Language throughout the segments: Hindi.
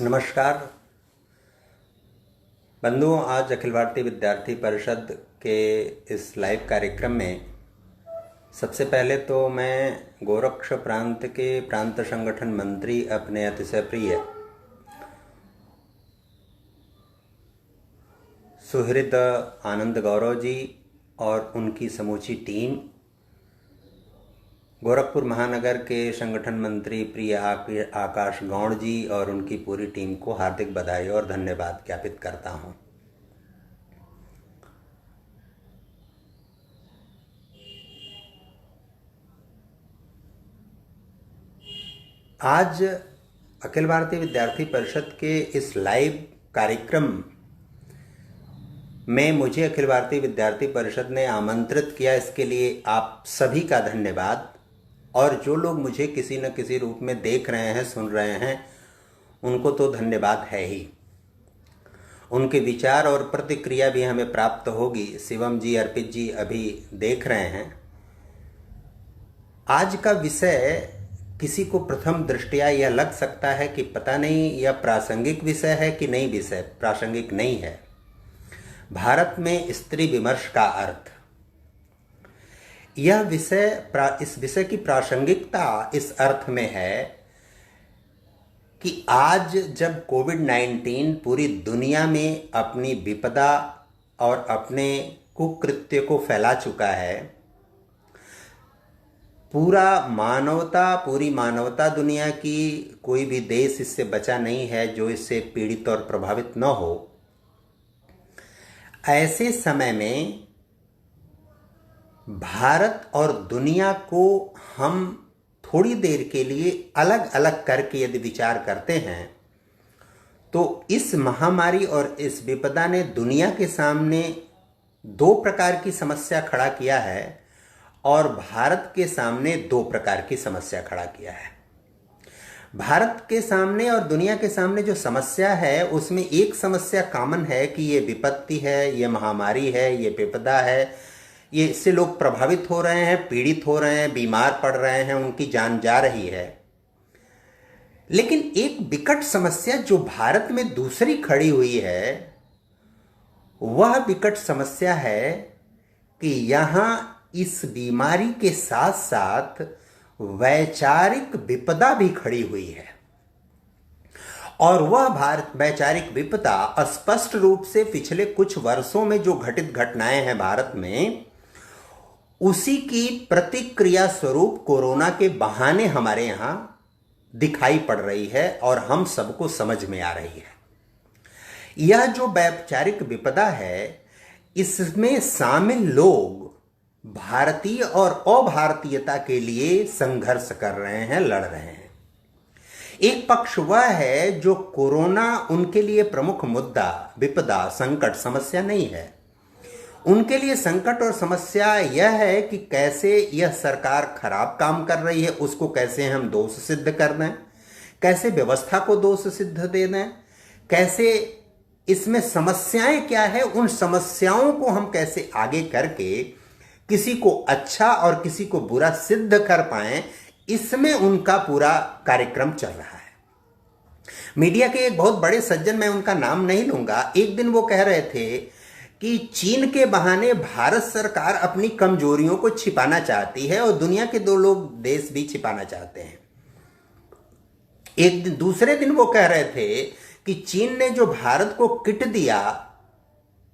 नमस्कार बंधुओं, आज अखिल भारतीय विद्यार्थी परिषद के इस लाइव कार्यक्रम में सबसे पहले तो मैं गोरक्ष प्रांत के प्रांत संगठन मंत्री अपने अतिशय प्रिय सुहृद आनंद गौरव जी और उनकी समूची टीम, गोरखपुर महानगर के संगठन मंत्री प्रिय आकाश गौड़ जी और उनकी पूरी टीम को हार्दिक बधाई और धन्यवाद ज्ञापित करता हूं। आज अखिल भारतीय विद्यार्थी परिषद के इस लाइव कार्यक्रम में मुझे अखिल भारतीय विद्यार्थी परिषद ने आमंत्रित किया, इसके लिए आप सभी का धन्यवाद। और जो लोग मुझे किसी न किसी रूप में देख रहे हैं, सुन रहे हैं, उनको तो धन्यवाद है ही। उनके विचार और प्रतिक्रिया भी हमें प्राप्त होगी। शिवम जी, अर्पित जी अभी देख रहे हैं। आज का विषय किसी को प्रथम दृष्टया यह लग सकता है कि पता नहीं यह प्रासंगिक विषय है कि नहीं। विषय प्रासंगिक नहीं है। भारत में स्त्री विमर्श का अर्थ, यह विषय इस विषय की प्रासंगिकता इस अर्थ में है कि आज जब कोविड-19 पूरी दुनिया में अपनी विपदा और अपने कुकृत्य को फैला चुका है, पूरी मानवता दुनिया की, कोई भी देश इससे बचा नहीं है जो इससे पीड़ित और प्रभावित न हो। ऐसे समय में भारत और दुनिया को हम थोड़ी देर के लिए अलग अलग करके यदि विचार करते हैं तो इस महामारी और इस विपदा ने दुनिया के सामने दो प्रकार की समस्या खड़ा किया है और भारत के सामने दो प्रकार की समस्या खड़ा किया है। भारत के सामने और दुनिया के सामने जो समस्या है उसमें एक समस्या कॉमन है कि ये विपत्ति है, ये महामारी है, ये विपदा है, ये इससे लोग प्रभावित हो रहे हैं, पीड़ित हो रहे हैं, बीमार पड़ रहे हैं, उनकी जान जा रही है। लेकिन एक विकट समस्या जो भारत में दूसरी खड़ी हुई है, वह विकट समस्या है कि यहां इस बीमारी के साथ साथ वैचारिक विपदा भी खड़ी हुई है। और वह वैचारिक विपदा स्पष्ट रूप से पिछले कुछ वर्षों में जो घटित घटनाएं हैं भारत में, उसी की प्रतिक्रिया स्वरूप कोरोना के बहाने हमारे यहां दिखाई पड़ रही है और हम सबको समझ में आ रही है। यह जो वैचारिक विपदा है, इसमें शामिल लोग भारतीय और अभारतीयता के लिए संघर्ष कर रहे हैं, लड़ रहे हैं। एक पक्ष वह है जो कोरोना उनके लिए प्रमुख मुद्दा, विपदा, संकट, समस्या नहीं है। उनके लिए संकट और समस्या यह है कि कैसे यह सरकार खराब काम कर रही है, उसको कैसे हम दोष सिद्ध कर दें, कैसे व्यवस्था को दोष सिद्ध दे दें, कैसे इसमें समस्याएं क्या है, उन समस्याओं को हम कैसे आगे करके किसी को अच्छा और किसी को बुरा सिद्ध कर पाएं, इसमें उनका पूरा कार्यक्रम चल रहा है। मीडिया के एक बहुत बड़े सज्जन, मैं उनका नाम नहीं लूंगा, एक दिन वो कह रहे थे कि चीन के बहाने भारत सरकार अपनी कमजोरियों को छिपाना चाहती है और दुनिया के दो लोग देश भी छिपाना चाहते हैं। एक दिन दूसरे दिन वो कह रहे थे कि चीन ने जो भारत को किट दिया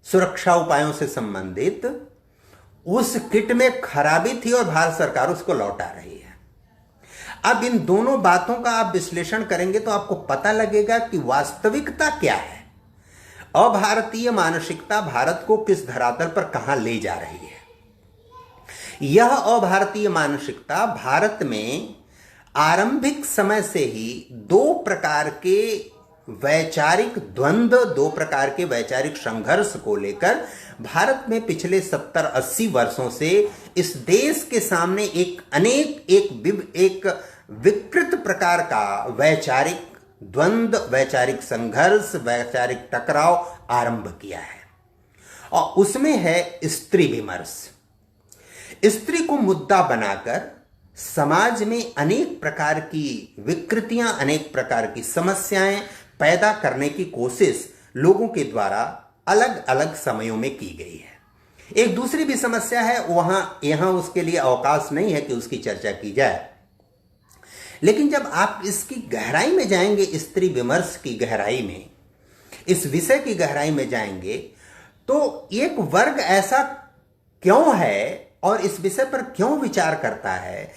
सुरक्षा उपायों से संबंधित, उस किट में खराबी थी और भारत सरकार उसको लौटा रही है। अब इन दोनों बातों का आप विश्लेषण करेंगे तो आपको पता लगेगा कि वास्तविकता क्या है। अभारतीय मानसिकता भारत को किस धरातल पर कहां ले जा रही है। यह अभारतीय मानसिकता भारत में आरंभिक समय से ही दो प्रकार के वैचारिक द्वंद्व, दो प्रकार के वैचारिक संघर्ष को लेकर भारत में पिछले 70-80 वर्षों से इस देश के सामने एक विकृत प्रकार का वैचारिक द्वंद्व, वैचारिक संघर्ष, वैचारिक टकराव आरंभ किया है। और उसमें है स्त्री विमर्श। स्त्री को मुद्दा बनाकर समाज में अनेक प्रकार की विकृतियां, अनेक प्रकार की समस्याएं पैदा करने की कोशिश लोगों के द्वारा अलग अलग समयों में की गई है। एक दूसरी भी समस्या है, यहां उसके लिए अवकाश नहीं है कि उसकी चर्चा की जाए, लेकिन जब आप इसकी गहराई में जाएंगे, स्त्री विमर्श की गहराई में, इस विषय की गहराई में जाएंगे, तो एक वर्ग ऐसा क्यों है और इस विषय पर क्यों विचार करता है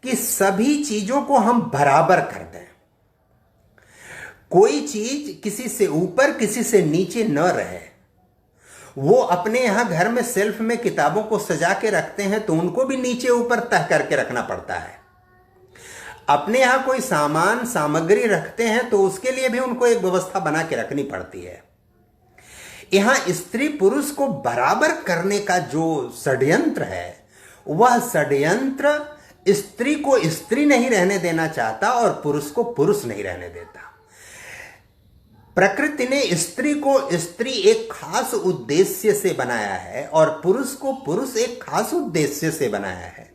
कि सभी चीजों को हम बराबर कर दें, कोई चीज किसी से ऊपर किसी से नीचे न रहे। वो अपने यहां घर में सेल्फ में किताबों को सजा के रखते हैं तो उनको भी नीचे ऊपर तह करके रखना पड़ता है। अपने यहां कोई सामान सामग्री रखते हैं तो उसके लिए भी उनको एक व्यवस्था बना के रखनी पड़ती है। यहां स्त्री पुरुष को बराबर करने का जो षड्यंत्र है, वह षड्यंत्र स्त्री को स्त्री नहीं रहने देना चाहता और पुरुष को पुरुष नहीं रहने देता। प्रकृति ने स्त्री को स्त्री एक खास उद्देश्य से बनाया है और पुरुष को पुरुष एक खास उद्देश्य से बनाया है।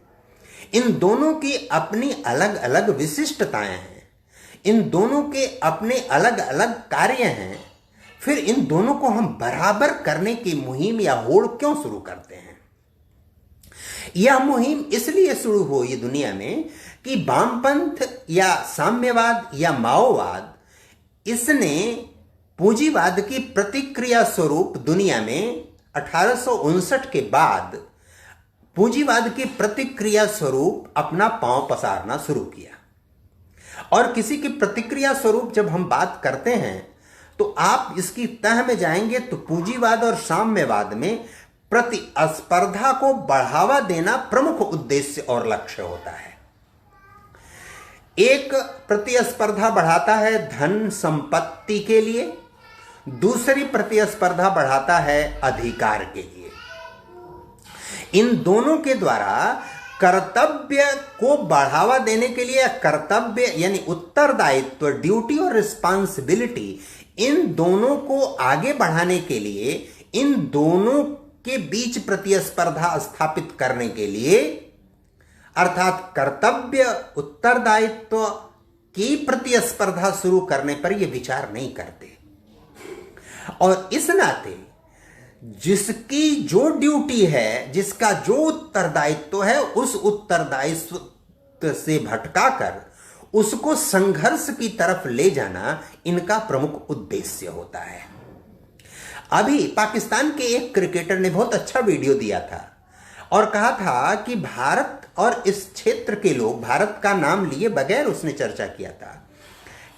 इन दोनों की अपनी अलग अलग विशिष्टताएं हैं, इन दोनों के अपने अलग अलग कार्य हैं। फिर इन दोनों को हम बराबर करने की मुहिम या होड़ क्यों शुरू करते हैं? यह मुहिम इसलिए शुरू हुई दुनिया में कि वामपंथ या साम्यवाद या माओवाद, इसने पूंजीवाद की प्रतिक्रिया स्वरूप दुनिया में 1859 के बाद पूंजीवाद की प्रतिक्रिया स्वरूप अपना पांव पसारना शुरू किया। और किसी की प्रतिक्रिया स्वरूप जब हम बात करते हैं तो आप इसकी तह में जाएंगे तो पूंजीवाद और साम्यवाद में प्रतिस्पर्धा को बढ़ावा देना प्रमुख उद्देश्य और लक्ष्य होता है। एक प्रतिस्पर्धा बढ़ाता है धन संपत्ति के लिए, दूसरी प्रतिस्पर्धा बढ़ाता है अधिकार के लिए। इन दोनों के द्वारा कर्तव्य को बढ़ावा देने के लिए, कर्तव्य यानी उत्तरदायित्व, ड्यूटी और रिस्पांसिबिलिटी, इन दोनों को आगे बढ़ाने के लिए, इन दोनों के बीच प्रतिस्पर्धा स्थापित करने के लिए, अर्थात कर्तव्य उत्तरदायित्व की प्रतिस्पर्धा शुरू करने पर यह विचार नहीं करते। और इस नाते जिसकी जो ड्यूटी है, जिसका जो उत्तरदायित्व है, उस उत्तरदायित्व से भटकाकर उसको संघर्ष की तरफ ले जाना इनका प्रमुख उद्देश्य होता है। अभी पाकिस्तान के एक क्रिकेटर ने बहुत अच्छा वीडियो दिया था और कहा था कि भारत और इस क्षेत्र के लोग, भारत का नाम लिए बगैर उसने चर्चा किया था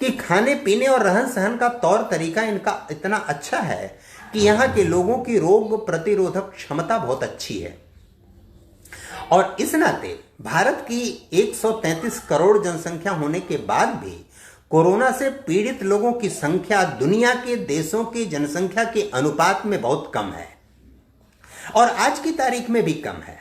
कि खाने पीने और रहन सहन का तौर तरीका इनका इतना अच्छा है कि यहाँ के लोगों की रोग प्रतिरोधक क्षमता बहुत अच्छी है। और इस नाते भारत की 133 करोड़ जनसंख्या होने के बाद भी कोरोना से पीड़ित लोगों की संख्या दुनिया के देशों की जनसंख्या के अनुपात में बहुत कम है और आज की तारीख में भी कम है।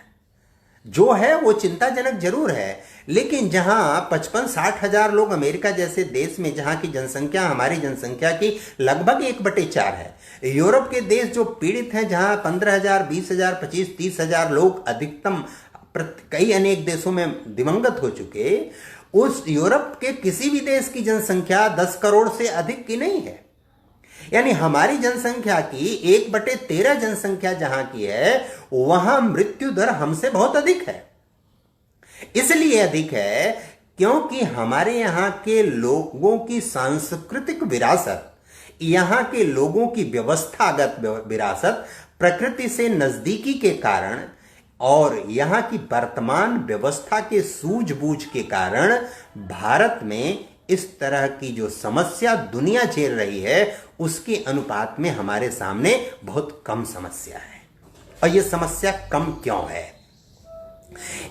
जो है वो चिंताजनक जरूर है, लेकिन जहां 55-60 हजार लोग अमेरिका जैसे देश में, जहां की जनसंख्या हमारी जनसंख्या की लगभग 1/4 है, यूरोप के देश जो पीड़ित हैं, जहां 15,000, 20,000, 25-30 हजार लोग अधिकतम, कई अनेक देशों में दिवंगत हो चुके, उस यूरोप के किसी भी देश की जनसंख्या 10 करोड़ से अधिक की नहीं है। यानी हमारी जनसंख्या की 1/13 जनसंख्या जहां की है, वहां मृत्यु दर हमसे बहुत अधिक है। इसलिए अधिक है क्योंकि हमारे यहां के लोगों की सांस्कृतिक विरासत, यहां के लोगों की व्यवस्थागत विरासत, प्रकृति से नजदीकी के कारण और यहां की वर्तमान व्यवस्था के सूझबूझ के कारण भारत में इस तरह की जो समस्या दुनिया झेल रही है, उसके अनुपात में हमारे सामने बहुत कम समस्या है। और यह समस्या कम क्यों है,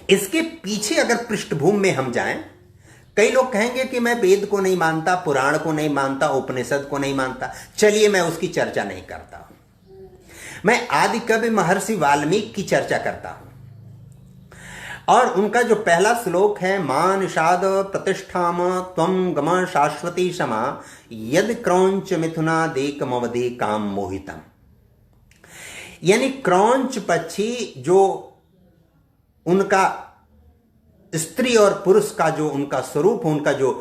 इसके पीछे अगर पृष्ठभूमि में हम जाएं, कई लोग कहेंगे कि मैं वेद को नहीं मानता, पुराण को नहीं मानता, उपनिषद को नहीं मानता। चलिए मैं उसकी चर्चा नहीं करता हूं। मैं आदि कवि महर्षि वाल्मीकि की चर्चा करता हूं और उनका जो पहला श्लोक है, मां निषाद प्रतिष्ठाम त्वं गम शाश्वती क्षमा यद क्रौंच मिथुना देक मवदे काम मोहितम। यानी क्रौंच पक्षी, जो उनका स्त्री और पुरुष का जो उनका स्वरूप, उनका जो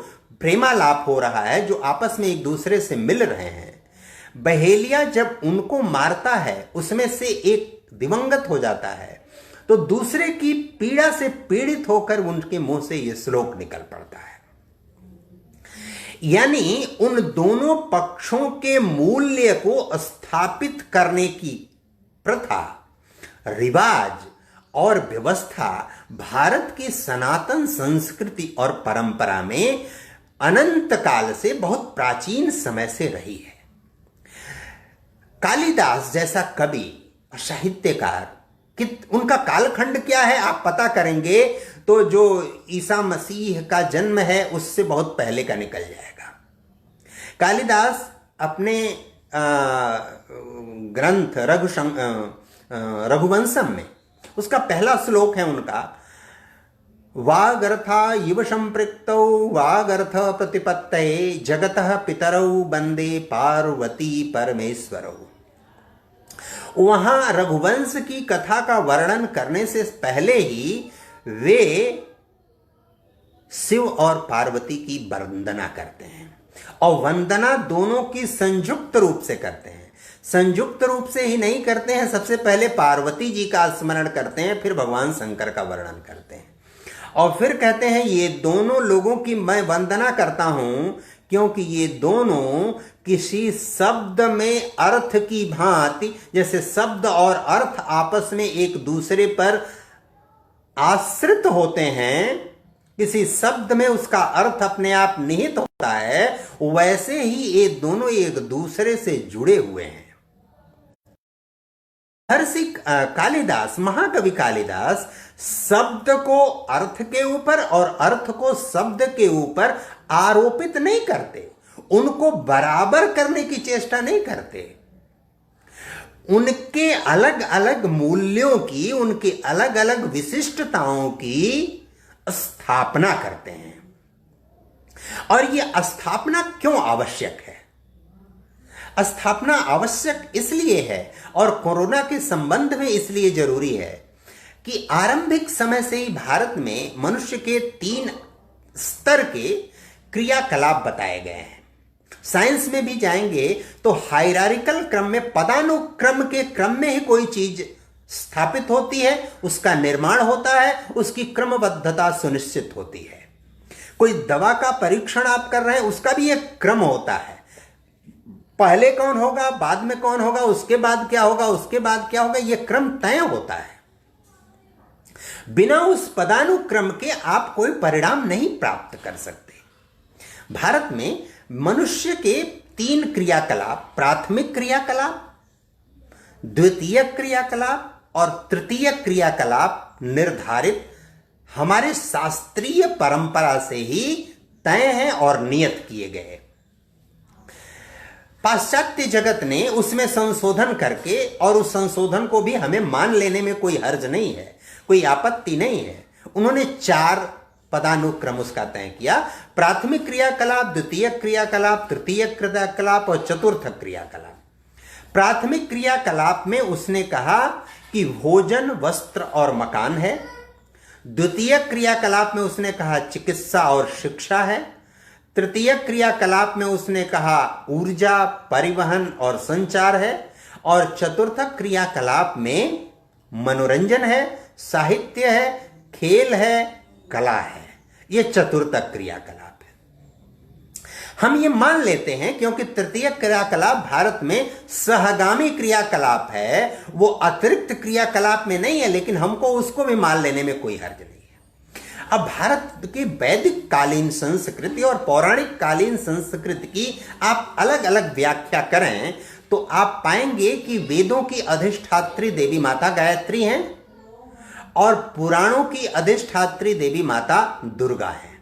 प्रेमालाप हो रहा है, जो आपस में एक दूसरे से मिल रहे हैं, बहेलिया जब उनको मारता है उसमें से एक दिवंगत हो जाता है तो दूसरे की पीड़ा से पीड़ित होकर उनके मुंह से यह श्लोक निकल पड़ता है। यानी उन दोनों पक्षों के मूल्य को स्थापित करने की प्रथा, रिवाज और व्यवस्था भारत की सनातन संस्कृति और परंपरा में अनंत काल से, बहुत प्राचीन समय से रही है। कालिदास जैसा कवि और साहित्यकार, उनका कालखंड क्या है आप पता करेंगे तो जो ईसा मसीह का जन्म है उससे बहुत पहले का निकल जाएगा। कालिदास अपने ग्रंथ रघुवंशम में उसका पहला श्लोक है उनका, वागर्था इव संपृक्तौ वागर्थ प्रतिपत्तये जगतः पितरौ वंदे पार्वती परमेश्वरौ। वहां रघुवंश की कथा का वर्णन करने से पहले ही वे शिव और पार्वती की वंदना करते हैं, और वंदना दोनों की संयुक्त रूप से करते हैं। संयुक्त रूप से ही नहीं करते हैं, सबसे पहले पार्वती जी का स्मरण करते हैं, फिर भगवान शंकर का वर्णन करते हैं, और फिर कहते हैं ये दोनों लोगों की मैं वंदना करता हूं क्योंकि ये दोनों किसी शब्द में अर्थ की भांति, जैसे शब्द और अर्थ आपस में एक दूसरे पर आश्रित होते हैं, किसी शब्द में उसका अर्थ अपने आप निहित होता है, वैसे ही ये दोनों एक दूसरे से जुड़े हुए हैं। महर्षि कालिदास, महाकवि कालिदास शब्द को अर्थ के ऊपर और अर्थ को शब्द के ऊपर आरोपित नहीं करते, उनको बराबर करने की चेष्टा नहीं करते, उनके अलग अलग मूल्यों की, उनकी अलग अलग विशिष्टताओं की स्थापना करते हैं। और यह स्थापना क्यों आवश्यक है? स्थापना आवश्यक इसलिए है और कोरोना के संबंध में इसलिए जरूरी है कि आरंभिक समय से ही भारत में मनुष्य के 3 स्तर के क्रियाकलाप बताए गए हैं। साइंस में भी जाएंगे तो हायरार्किकल क्रम में, पदानुक्रम के क्रम में ही कोई चीज स्थापित होती है, उसका निर्माण होता है, उसकी क्रमबद्धता सुनिश्चित होती है। कोई दवा का परीक्षण आप कर रहे हैं, उसका भी एक क्रम होता है, पहले कौन होगा, बाद में कौन होगा, उसके बाद क्या होगा, उसके बाद क्या होगा, यह क्रम तय होता है। बिना उस पदानुक्रम के आप कोई परिणाम नहीं प्राप्त कर सकते। भारत में मनुष्य के 3 क्रियाकलाप, प्राथमिक क्रियाकलाप, द्वितीय क्रियाकलाप और तृतीय क्रियाकलाप निर्धारित हमारे शास्त्रीय परंपरा से ही तय हैं और नियत किए गए। पाश्चात्य जगत ने उसमें संशोधन करके, और उस संशोधन को भी हमें मान लेने में कोई हर्ज नहीं है, कोई आपत्ति नहीं है, उन्होंने 4 पदानुक्रम उसका तय किया, प्राथमिक क्रियाकलाप, द्वितीय क्रियाकलाप, तृतीय क्रियाकलाप और चतुर्थ क्रियाकलाप। प्राथमिक क्रियाकलाप में उसने कहा कि भोजन, वस्त्र और मकान है। द्वितीय क्रियाकलाप में उसने कहा चिकित्सा और शिक्षा है। तृतीय क्रियाकलाप में उसने कहा ऊर्जा, परिवहन और संचार है। और चतुर्थ क्रियाकलाप में मनोरंजन है, साहित्य है, खेल है, कला है। यह चतुर्थ क्रियाकलाप है। हम ये मान लेते हैं क्योंकि तृतीय क्रियाकलाप भारत में सहगामी क्रियाकलाप है, वो अतिरिक्त क्रियाकलाप में नहीं है, लेकिन हमको उसको भी मान लेने में कोई हर्ज नहीं है। अब भारत की वैदिक कालीन संस्कृति और पौराणिक कालीन संस्कृति की आप अलग अलग व्याख्या करें तो आप पाएंगे कि वेदों की अधिष्ठात्री देवी माता गायत्री हैं और पुराणों की अधिष्ठात्री देवी माता दुर्गा है।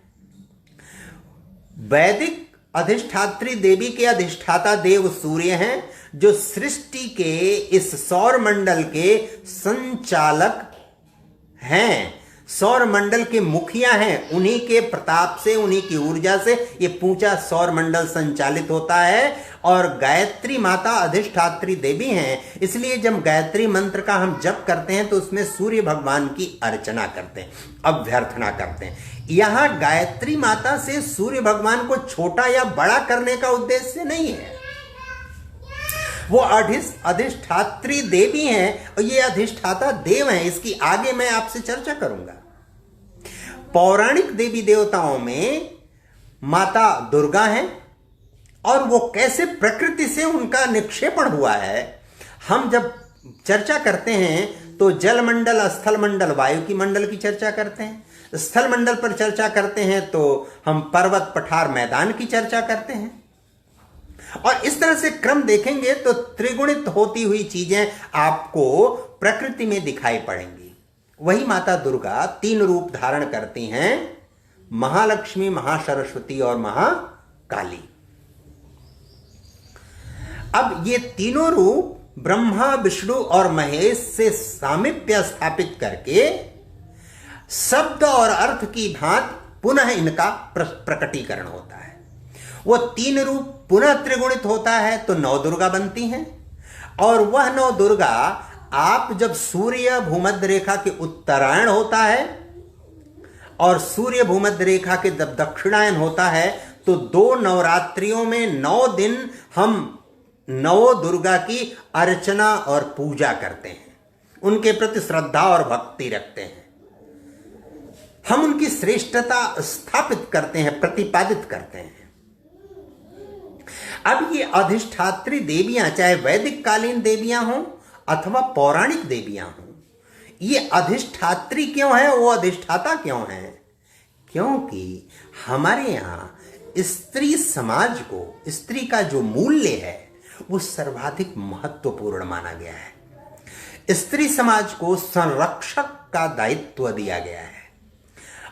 वैदिक अधिष्ठात्री देवी के अधिष्ठाता देव सूर्य हैं, जो सृष्टि के इस सौर मंडल के संचालक हैं, सौर मंडल के मुखिया हैं। उन्हीं के प्रताप से, उन्हीं की ऊर्जा से ये पूरा सौर मंडल संचालित होता है। और गायत्री माता अधिष्ठात्री देवी हैं, इसलिए जब गायत्री मंत्र का हम जप करते हैं तो उसमें सूर्य भगवान की अर्चना करते हैं, अभ्यर्थना करते हैं। यहां गायत्री माता से सूर्य भगवान को छोटा या बड़ा करने का उद्देश्य नहीं है। वो अधिष्ठात्री देवी हैं और ये अधिष्ठाता देव हैं। इसकी आगे मैं आपसे चर्चा करूंगा। पौराणिक देवी देवताओं में माता दुर्गा हैं और वो कैसे प्रकृति से उनका निक्षेपण हुआ है। हम जब चर्चा करते हैं तो जल मंडल, स्थल मंडल, वायु की मंडल की चर्चा करते हैं। स्थल मंडल पर चर्चा करते हैं तो हम पर्वत, पठार, मैदान की चर्चा करते हैं। और इस तरह से क्रम देखेंगे तो त्रिगुणित होती हुई चीजें आपको प्रकृति में दिखाई पड़ेंगी। वही माता दुर्गा 3 रूप धारण करती हैं, महालक्ष्मी, महासरस्वती और महाकाली। अब ये तीनों रूप ब्रह्मा, विष्णु और महेश से सामीप्य स्थापित करके शब्द और अर्थ की भांति पुनः इनका प्रकटीकरण होता है। वो 3 रूप पुनः त्रिगुणित होता है तो 9 दुर्गा बनती हैं। और वह 9 दुर्गा आप जब सूर्य भूमध्य रेखा के उत्तरायण होता है और सूर्य भूमध्य रेखा के जब दक्षिणायन होता है तो 2 नवरात्रियों में 9 दिन हम 9 दुर्गा की अर्चना और पूजा करते हैं, उनके प्रति श्रद्धा और भक्ति रखते हैं। हम उनकी श्रेष्ठता स्थापित करते हैं, प्रतिपादित करते हैं। अब ये अधिष्ठात्री देवियां, चाहे वैदिक कालीन देवियां हों अथवा पौराणिक देवियां हों, ये अधिष्ठात्री क्यों है, वो अधिष्ठाता क्यों है? क्योंकि हमारे यहां स्त्री समाज को, स्त्री का जो मूल्य है वो सर्वाधिक महत्वपूर्ण माना गया है। स्त्री समाज को संरक्षक का दायित्व दिया गया है।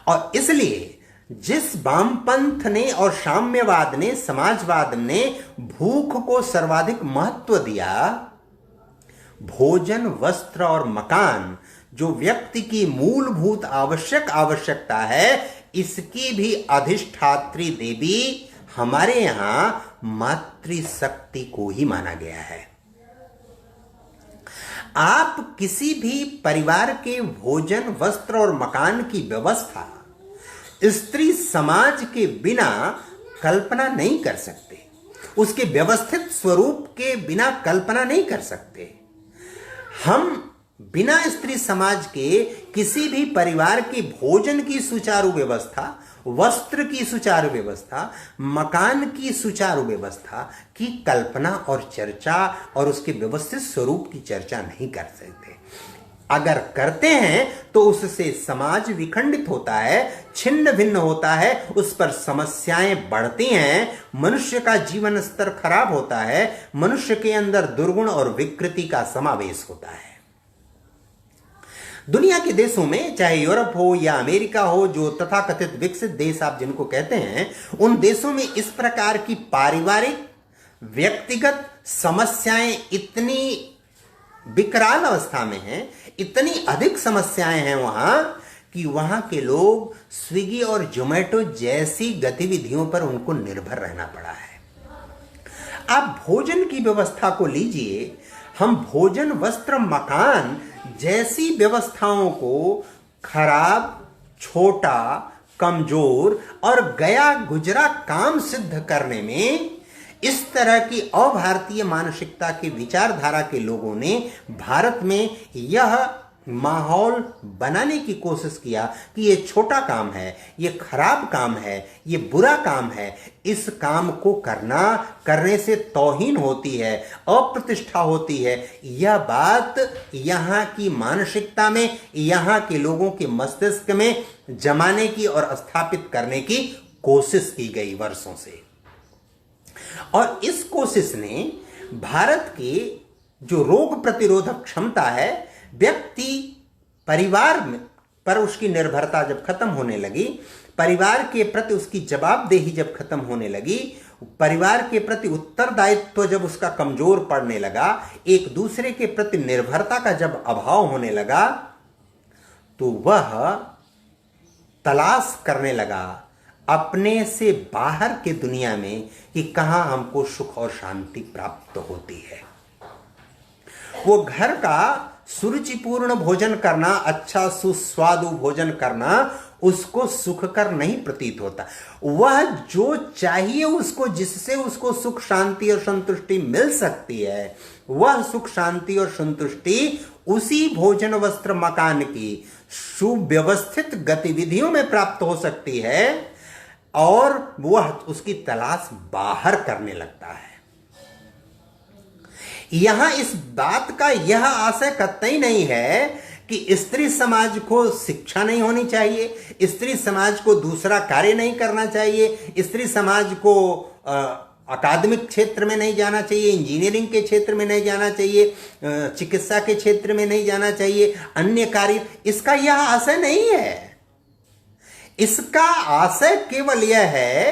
और इसलिए जिस वामपंथ ने और साम्यवाद ने, समाजवाद ने भूख को सर्वाधिक महत्व दिया, भोजन, वस्त्र और मकान जो व्यक्ति की मूलभूत आवश्यकता है, इसकी भी अधिष्ठात्री देवी हमारे यहां मातृशक्ति को ही माना गया है। आप किसी भी परिवार के भोजन, वस्त्र और मकान की व्यवस्था स्त्री समाज के बिना कल्पना नहीं कर सकते, उसके व्यवस्थित स्वरूप के बिना कल्पना नहीं कर सकते। हम बिना स्त्री समाज के किसी भी परिवार के भोजन की सुचारू व्यवस्था, वस्त्र की सुचारू व्यवस्था, मकान की सुचारू व्यवस्था की कल्पना और चर्चा और उसके व्यवस्थित स्वरूप की चर्चा नहीं कर सकते। अगर करते हैं तो उससे समाज विखंडित होता है, छिन्न भिन्न होता है, उस पर समस्याएं बढ़ती हैं, मनुष्य का जीवन स्तर खराब होता है, मनुष्य के अंदर दुर्गुण और विकृति का समावेश होता है। दुनिया के देशों में, चाहे यूरोप हो या अमेरिका हो, जो तथाकथित विकसित देश आप जिनको कहते हैं, उन देशों में इस प्रकार की पारिवारिक, व्यक्तिगत समस्याएं इतनी विकराल अवस्था में हैं, इतनी अधिक समस्याएं हैं वहां कि वहां के लोग स्विगी और जोमेटो जैसी गतिविधियों पर उनको निर्भर रहना पड़ा है। आप भोजन की व्यवस्था को लीजिए, हम भोजन, वस्त्र, मकान जैसी व्यवस्थाओं को खराब, छोटा, कमजोर और गया गुजरा काम सिद्ध करने में इस तरह की अभारतीय मानसिकता की विचारधारा के लोगों ने भारत में यह माहौल बनाने की कोशिश किया कि ये छोटा काम है, ये खराब काम है, ये बुरा काम है, इस काम को करने से तौहीन होती है, अप्रतिष्ठा होती है। यह बात यहाँ की मानसिकता में, यहाँ के लोगों के मस्तिष्क में जमाने की और स्थापित करने की कोशिश की गई वर्षों से। और इस कोशिश ने भारत की जो रोग प्रतिरोधक क्षमता है, व्यक्ति परिवार में पर उसकी निर्भरता जब खत्म होने लगी, परिवार के प्रति उसकी जवाबदेही जब खत्म होने लगी, परिवार के प्रति उत्तरदायित्व जब उसका कमजोर पड़ने लगा, एक दूसरे के प्रति निर्भरता का जब अभाव होने लगा, तो वह तलाश करने लगा अपने से बाहर के दुनिया में कि कहां हमको सुख और शांति प्राप्त होती है। वो घर का सुरुचिपूर्ण भोजन करना, अच्छा सुस्वादु भोजन करना उसको सुखकर नहीं प्रतीत होता। वह जो चाहिए उसको, जिससे उसको सुख शांति और संतुष्टि मिल सकती है, वह सुख शांति और संतुष्टि उसी भोजन वस्त्र मकान की सुव्यवस्थित गतिविधियों में प्राप्त हो सकती है, और वह उसकी तलाश बाहर करने लगता है। यहां इस बात का यह आशय कतई नहीं है कि स्त्री समाज को शिक्षा नहीं होनी चाहिए, स्त्री समाज को दूसरा कार्य नहीं करना चाहिए, स्त्री समाज को अकादमिक क्षेत्र में नहीं जाना चाहिए, इंजीनियरिंग के क्षेत्र में नहीं जाना चाहिए, चिकित्सा के क्षेत्र में नहीं जाना चाहिए, अन्य कार्य। इसका यह आशय नहीं है। इसका आशय केवल यह है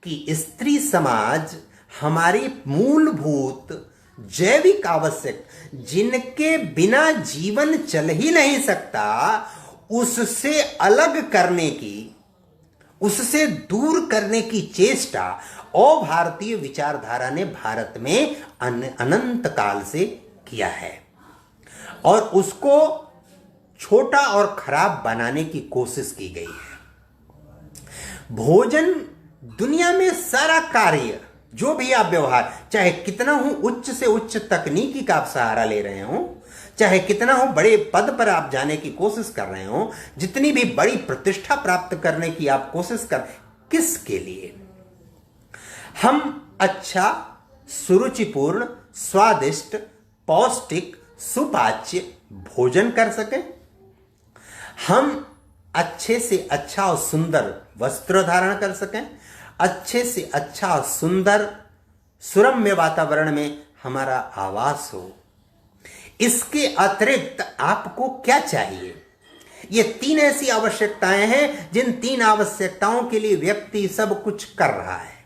कि स्त्री समाज हमारी मूलभूत जैविक आवश्यक, जिनके बिना जीवन चल ही नहीं सकता, उससे अलग करने की, उससे दूर करने की चेष्टा और भारतीय विचारधारा ने भारत में अनंत काल से किया है, और उसको छोटा और खराब बनाने की कोशिश की गई है। भोजन, दुनिया में सारा कार्य, जो भी आप व्यवहार, चाहे कितना हो उच्च से उच्च तकनीकी का आप सहारा ले रहे हो, चाहे कितना हो बड़े पद पर आप जाने की कोशिश कर रहे हो, जितनी भी बड़ी प्रतिष्ठा प्राप्त करने की आप कोशिश कर, किसके लिए? हम अच्छा, सुरुचिपूर्ण, स्वादिष्ट, पौष्टिक, सुपाच्य भोजन कर सकें, हम अच्छे से अच्छा और सुंदर वस्त्र धारण कर सकें, अच्छे से अच्छा और सुंदर सुरम्य वातावरण में हमारा आवास हो। इसके अतिरिक्त आपको क्या चाहिए? ये 3 ऐसी आवश्यकताएं हैं जिन 3 आवश्यकताओं के लिए व्यक्ति सब कुछ कर रहा है,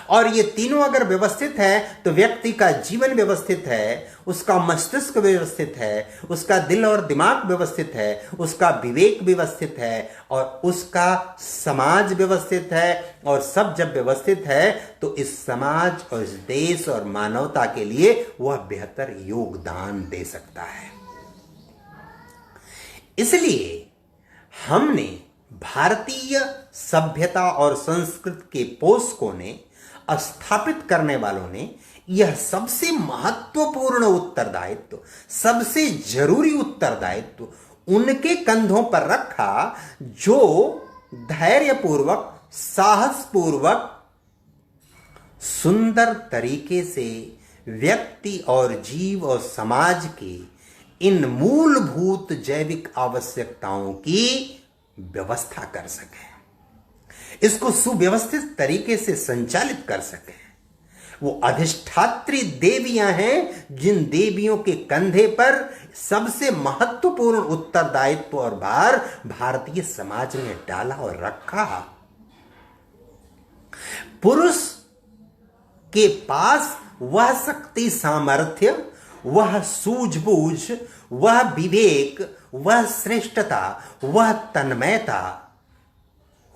और ये तीनों अगर व्यवस्थित है तो व्यक्ति का जीवन व्यवस्थित है, उसका मस्तिष्क व्यवस्थित है, उसका दिल और दिमाग व्यवस्थित है, उसका विवेक व्यवस्थित है, और उसका समाज व्यवस्थित है। और सब जब व्यवस्थित है तो इस समाज और इस देश और मानवता के लिए वह बेहतर योगदान दे सकता है। इसलिए हमने, भारतीय सभ्यता और संस्कृति के पोषकों ने, स्थापित करने वालों ने, यह सबसे महत्वपूर्ण उत्तरदायित्व, सबसे जरूरी उत्तरदायित्व उनके कंधों पर रखा, जो धैर्यपूर्वक, साहसपूर्वक, सुंदर तरीके से व्यक्ति और जीव और समाज के इन मूलभूत जैविक आवश्यकताओं की व्यवस्था कर सके, इसको सुव्यवस्थित तरीके से संचालित कर सके। वो अधिष्ठात्री देवियां हैं जिन देवियों के कंधे पर सबसे महत्वपूर्ण उत्तरदायित्व और भार भारतीय समाज ने डाला और रखा। पुरुष के पास वह शक्ति, सामर्थ्य, वह सूझबूझ, वह विवेक, वह श्रेष्ठता, वह तन्मयता,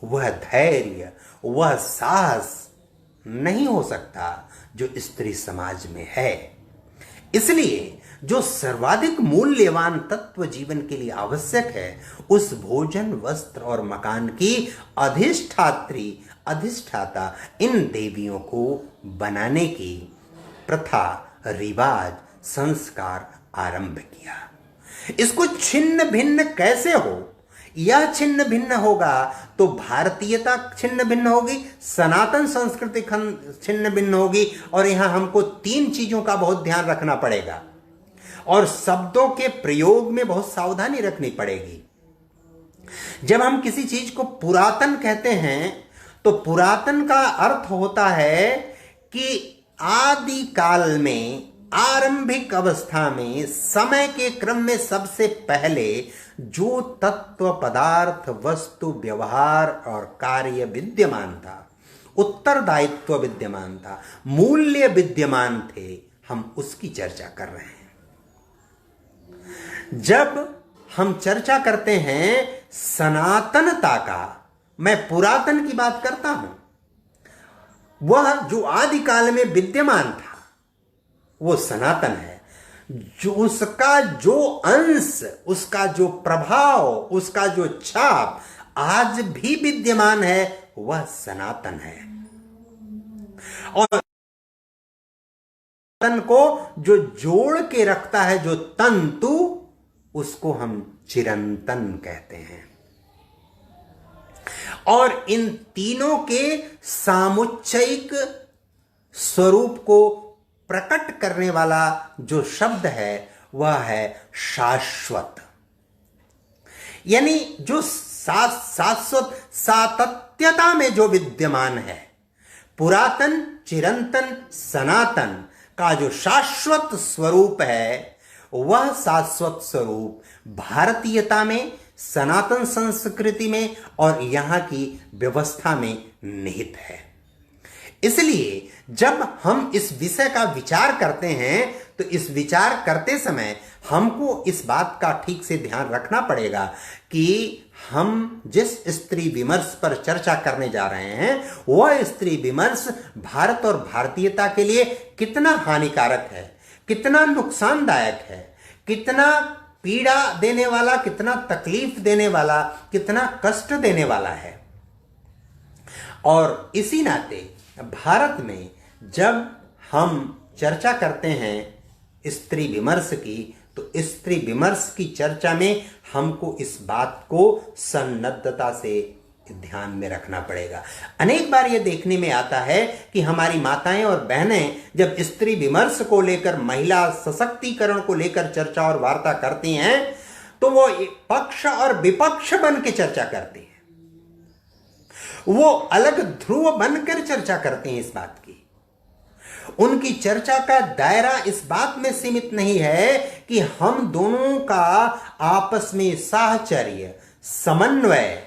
वह धैर्य, वह साहस नहीं हो सकता जो स्त्री समाज में है। इसलिए जो सर्वाधिक मूल्यवान तत्व जीवन के लिए आवश्यक है, उस भोजन, वस्त्र और मकान की अधिष्ठात्री, अधिष्ठाता इन देवियों को बनाने की प्रथा, रिवाज, संस्कार आरंभ किया। इसको छिन्न भिन्न कैसे हो? यह छिन्न भिन्न होगा तो भारतीयता छिन्न भिन्न होगी, सनातन संस्कृति छिन्न भिन्न होगी, और यहां हमको 3 चीजों का बहुत ध्यान रखना पड़ेगा, और शब्दों के प्रयोग में बहुत सावधानी रखनी पड़ेगी। जब हम किसी चीज को पुरातन कहते हैं तो पुरातन का अर्थ होता है कि आदि काल में, आरंभिक अवस्था में, समय के क्रम में सबसे पहले जो तत्व, पदार्थ, वस्तु, व्यवहार और कार्य विद्यमान था, उत्तरदायित्व विद्यमान था, मूल्य विद्यमान थे, हम उसकी चर्चा कर रहे हैं। जब हम चर्चा करते हैं सनातनता का, मैं पुरातन की बात करता हूं, वह जो आदिकाल में विद्यमान था वो सनातन है। जो उसका जो अंश, उसका जो प्रभाव, उसका जो छाप आज भी विद्यमान है, वह सनातन है। और तन को जो जोड़ के रखता है, जो तंतु, उसको हम चिरंतन कहते हैं। और इन तीनों के सामुच्चयिक स्वरूप को प्रकट करने वाला जो शब्द है वह है शाश्वत। यानी जो शाश्वत, सातत्यता में जो विद्यमान है, पुरातन, चिरंतन, सनातन का जो शाश्वत स्वरूप है, वह शाश्वत स्वरूप भारतीयता में, सनातन संस्कृति में और यहाँ की व्यवस्था में निहित है। इसलिए जब हम इस विषय का विचार करते हैं तो इस विचार करते समय हमको इस बात का ठीक से ध्यान रखना पड़ेगा कि हम जिस स्त्री विमर्श पर चर्चा करने जा रहे हैं वह स्त्री विमर्श भारत और भारतीयता के लिए कितना हानिकारक है, कितना नुकसानदायक है, कितना पीड़ा देने वाला, कितना तकलीफ देने वाला, कितना कष्ट देने वाला है। और इसी नाते भारत में जब हम चर्चा करते हैं स्त्री विमर्श की, तो स्त्री विमर्श की चर्चा में हमको इस बात को सन्नद्धता से ध्यान में रखना पड़ेगा। अनेक बार यह देखने में आता है कि हमारी माताएं और बहनें जब स्त्री विमर्श को लेकर, महिला सशक्तिकरण को लेकर चर्चा और वार्ता करती हैं तो वो पक्ष और विपक्ष बन के चर्चा करती हैं, वो अलग ध्रुव बनकर चर्चा करते हैं। इस बात की उनकी चर्चा का दायरा इस बात में सीमित नहीं है कि हम दोनों का आपस में साहचर्य, समन्वय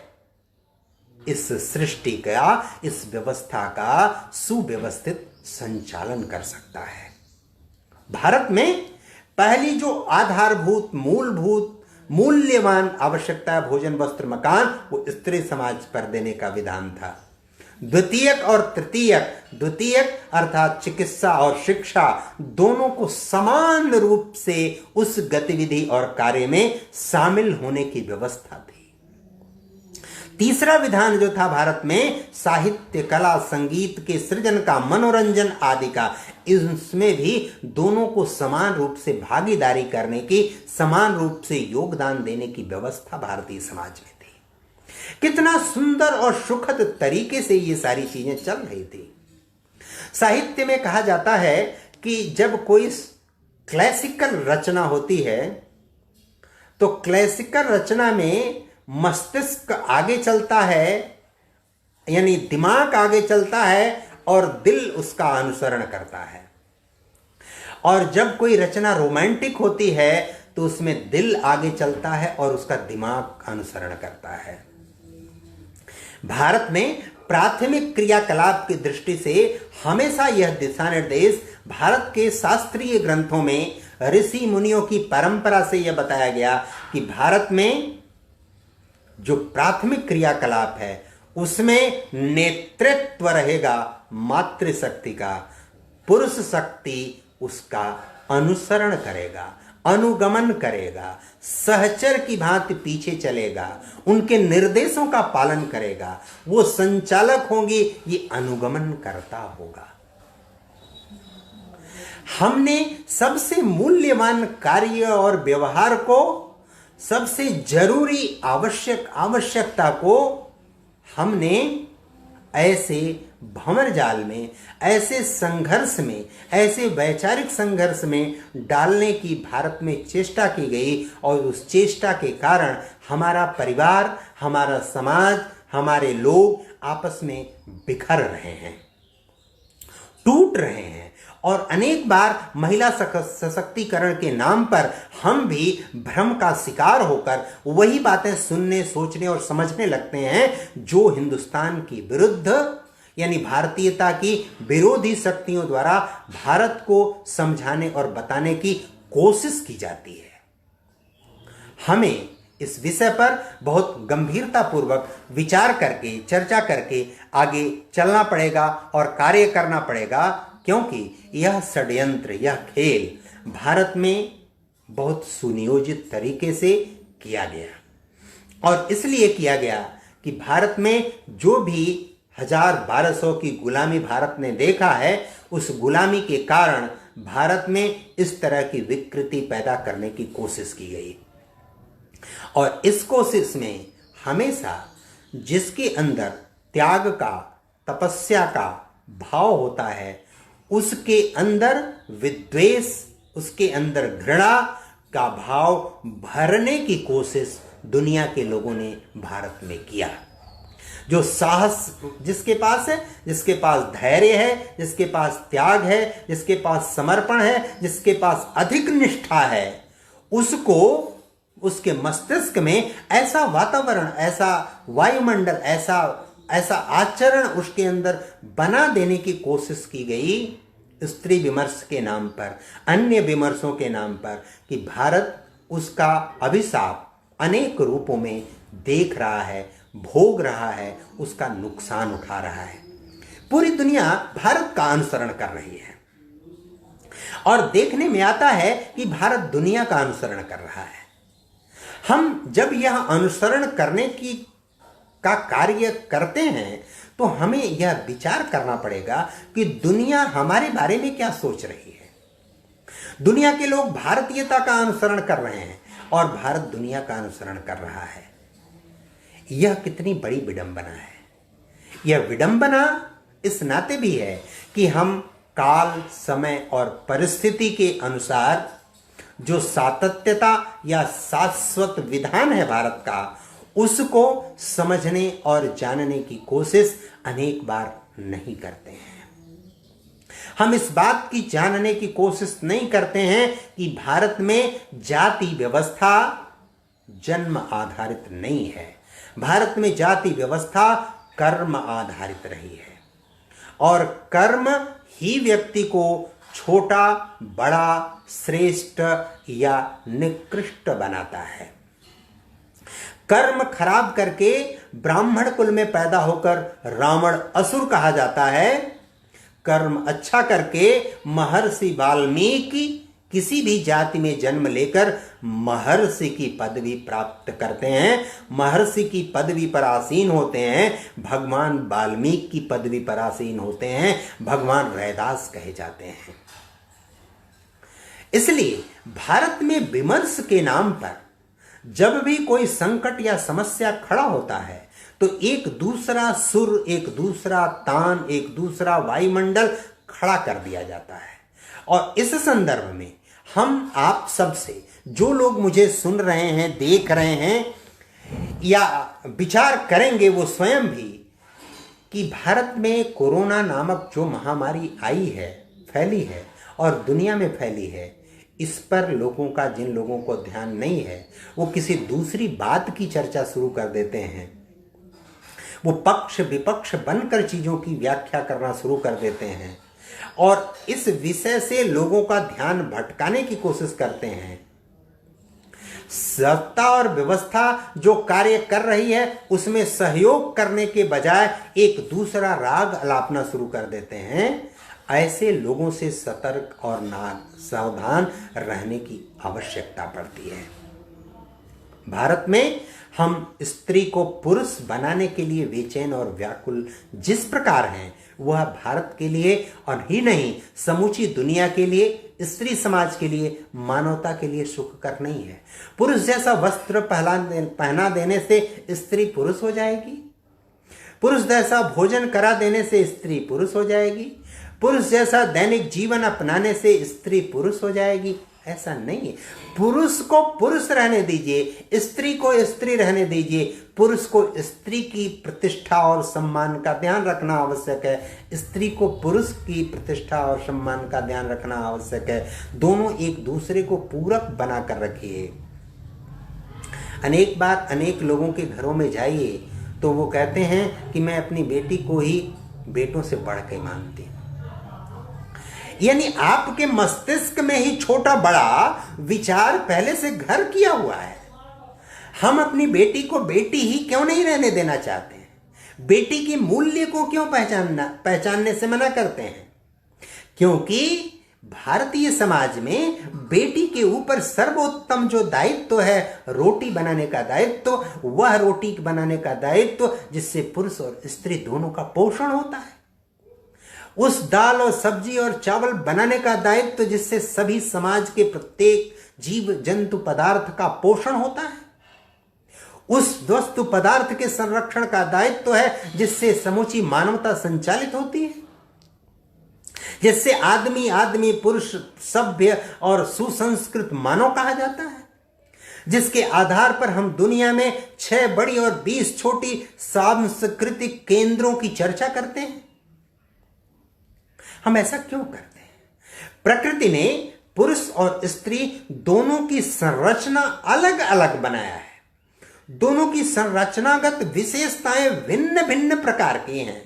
इस सृष्टि का, इस व्यवस्था का सुव्यवस्थित संचालन कर सकता है। भारत में पहली जो आधारभूत, मूलभूत, मूल्यवान आवश्यकता, भोजन, वस्त्र, मकान, वो स्त्री समाज पर देने का विधान था। द्वितीयक और तृतीयक, द्वितीयक अर्थात चिकित्सा और शिक्षा, दोनों को समान रूप से उस गतिविधि और कार्य में शामिल होने की व्यवस्था थी। तीसरा विधान जो था भारत में साहित्य, कला, संगीत के सृजन का, मनोरंजन आदि का, इसमें भी दोनों को समान रूप से भागीदारी करने की, समान रूप से योगदान देने की व्यवस्था भारतीय समाज में थी। कितना सुंदर और सुखद तरीके से ये सारी चीजें चल रही थी। साहित्य में कहा जाता है कि जब कोई क्लासिकल रचना होती है तो क्लासिकल रचना में मस्तिष्क आगे चलता है, यानी दिमाग आगे चलता है और दिल उसका अनुसरण करता है। और जब कोई रचना रोमांटिक होती है तो उसमें दिल आगे चलता है और उसका दिमाग अनुसरण करता है। भारत में प्राथमिक क्रियाकलाप की दृष्टि से हमेशा यह दिशा निर्देश भारत के शास्त्रीय ग्रंथों में, ऋषि मुनियों की परंपरा से यह बताया गया कि भारत में जो प्राथमिक क्रियाकलाप है उसमें नेतृत्व रहेगा मातृशक्ति का, पुरुष शक्ति उसका अनुसरण करेगा, अनुगमन करेगा, सहचर की भांति पीछे चलेगा, उनके निर्देशों का पालन करेगा, वो संचालक होंगी, ये अनुगमन करता होगा। हमने सबसे मूल्यवान कार्य और व्यवहार को, सबसे जरूरी आवश्यकता को हमने ऐसे भंवर जाल में, ऐसे संघर्ष में, ऐसे वैचारिक संघर्ष में डालने की भारत में चेष्टा की गई और उस चेष्टा के कारण हमारा परिवार, हमारा समाज, हमारे लोग आपस में बिखर रहे हैं, टूट रहे हैं। और अनेक बार महिला सशक्तिकरण के नाम पर हम भी भ्रम का शिकार होकर वही बातें सुनने, सोचने और समझने लगते हैं जो हिंदुस्तान की विरुद्ध, यानी भारतीयता की विरोधी शक्तियों द्वारा भारत को समझाने और बताने की कोशिश की जाती है। हमें इस विषय पर बहुत गंभीरतापूर्वक विचार करके, चर्चा करके आगे चलना पड़ेगा और कार्य करना पड़ेगा, क्योंकि यह षड्यंत्र, यह खेल भारत में बहुत सुनियोजित तरीके से किया गया। और इसलिए किया गया कि भारत में जो भी 1000-1200 की गुलामी भारत ने देखा है, उस गुलामी के कारण भारत में इस तरह की विकृति पैदा करने की कोशिश की गई। और इस कोशिश में हमेशा जिसके अंदर त्याग का, तपस्या का भाव होता है, उसके अंदर विद्वेष, उसके अंदर घृणा का भाव भरने की कोशिश दुनिया के लोगों ने भारत में किया। जो साहस जिसके पास है, जिसके पास धैर्य है, जिसके पास त्याग है, जिसके पास समर्पण है, जिसके पास अधिक निष्ठा है, उसको उसके मस्तिष्क में ऐसा वातावरण, ऐसा वायुमंडल, ऐसा आचरण उसके अंदर बना देने की कोशिश की गई स्त्री विमर्श के नाम पर, अन्य विमर्शों के नाम पर, कि भारत उसका अभिशाप अनेक रूपों में देख रहा है, भोग रहा है, उसका नुकसान उठा रहा है। पूरी दुनिया भारत का अनुसरण कर रही है और देखने में आता है कि भारत दुनिया का अनुसरण कर रहा है। हम जब यह अनुसरण करने का कार्य करते हैं तो हमें यह विचार करना पड़ेगा कि दुनिया हमारे बारे में क्या सोच रही है। दुनिया के लोग भारतीयता का अनुसरण कर रहे हैं और भारत दुनिया का अनुसरण कर रहा है। यह कितनी बड़ी विडंबना है। यह विडंबना इस नाते भी है कि हम काल, समय और परिस्थिति के अनुसार जो सातत्यता या शाश्वत विधान है भारत का, उसको समझने और जानने की कोशिश अनेक बार नहीं करते हैं। हम इस बात की जानने की कोशिश नहीं करते हैं कि भारत में जाति व्यवस्था जन्म आधारित नहीं है। भारत में जाति व्यवस्था कर्म आधारित रही है और कर्म ही व्यक्ति को छोटा, बड़ा, श्रेष्ठ या निकृष्ट बनाता है। कर्म खराब करके ब्राह्मण कुल में पैदा होकर रावण असुर कहा जाता है। कर्म अच्छा करके महर्षि वाल्मीकि किसी भी जाति में जन्म लेकर महर्षि की पदवी प्राप्त करते हैं, महर्षि की पदवी पर आसीन होते हैं, भगवान वाल्मीकि की पदवी पर आसीन होते हैं, भगवान रैदास कहे जाते हैं। इसलिए भारत में विमर्श के नाम पर जब भी कोई संकट या समस्या खड़ा होता है तो एक दूसरा सुर, एक दूसरा तान, एक दूसरा वायुमंडल खड़ा कर दिया जाता है। और इस संदर्भ में हम आप सबसे, जो लोग मुझे सुन रहे हैं, देख रहे हैं या विचार करेंगे वो स्वयं भी, कि भारत में कोरोना नामक जो महामारी आई है, फैली है और दुनिया में फैली है, इस पर लोगों का, जिन लोगों को ध्यान नहीं है, वो किसी दूसरी बात की चर्चा शुरू कर देते हैं। वो पक्ष विपक्ष बनकर चीजों की व्याख्या करना शुरू कर देते हैं और इस विषय से लोगों का ध्यान भटकाने की कोशिश करते हैं। सत्ता और व्यवस्था जो कार्य कर रही है उसमें सहयोग करने के बजाय एक दूसरा राग अलापना शुरू कर देते हैं। ऐसे लोगों से सतर्क और सावधान रहने की आवश्यकता पड़ती है। भारत में हम स्त्री को पुरुष बनाने के लिए बेचैन और व्याकुल जिस प्रकार हैं, वह भारत के लिए और ही नहीं समूची दुनिया के लिए, स्त्री समाज के लिए, मानवता के लिए सुखकर नहीं है। पुरुष जैसा वस्त्र पहना देने से स्त्री पुरुष हो जाएगी, पुरुष जैसा भोजन करा देने से स्त्री पुरुष हो जाएगी, पुरुष जैसा दैनिक जीवन अपनाने से स्त्री पुरुष हो जाएगी, ऐसा नहीं है। पुरुष को पुरुष रहने दीजिए, स्त्री को स्त्री रहने दीजिए। पुरुष को स्त्री की प्रतिष्ठा और सम्मान का ध्यान रखना आवश्यक है, स्त्री को पुरुष की प्रतिष्ठा और सम्मान का ध्यान रखना आवश्यक है। दोनों एक दूसरे को पूरक बनाकर रखिए। अनेक बार अनेक लोगों के घरों में जाइए तो वो कहते हैं कि मैं अपनी बेटी को ही बेटों से बढ़ के मानती हूँ। यानी आपके मस्तिष्क में ही छोटा बड़ा विचार पहले से घर किया हुआ है। हम अपनी बेटी को बेटी ही क्यों नहीं रहने देना चाहते हैं? बेटी की मूल्य को क्यों पहचानने से मना करते हैं? क्योंकि भारतीय समाज में बेटी के ऊपर सर्वोत्तम जो दायित्व है रोटी बनाने का दायित्व, वह रोटी बनाने का दायित्व जिससे पुरुष और स्त्री दोनों का पोषण होता है। उस दाल और सब्जी और चावल बनाने का दायित्व जिससे सभी समाज के प्रत्येक जीव जंतु पदार्थ का पोषण होता है। उस वस्तु पदार्थ के संरक्षण का दायित्व है जिससे समूची मानवता संचालित होती है, जिससे आदमी आदमी पुरुष सभ्य और सुसंस्कृत मानव कहा जाता है, जिसके आधार पर हम दुनिया में 6 बड़ी और 20 छोटी सांस्कृतिक केंद्रों की चर्चा करते हैं। हम ऐसा क्यों करते हैं? प्रकृति ने पुरुष और स्त्री दोनों की संरचना अलग अलग बनाया है। दोनों की संरचनागत विशेषताएं भिन्न भिन्न प्रकार की हैं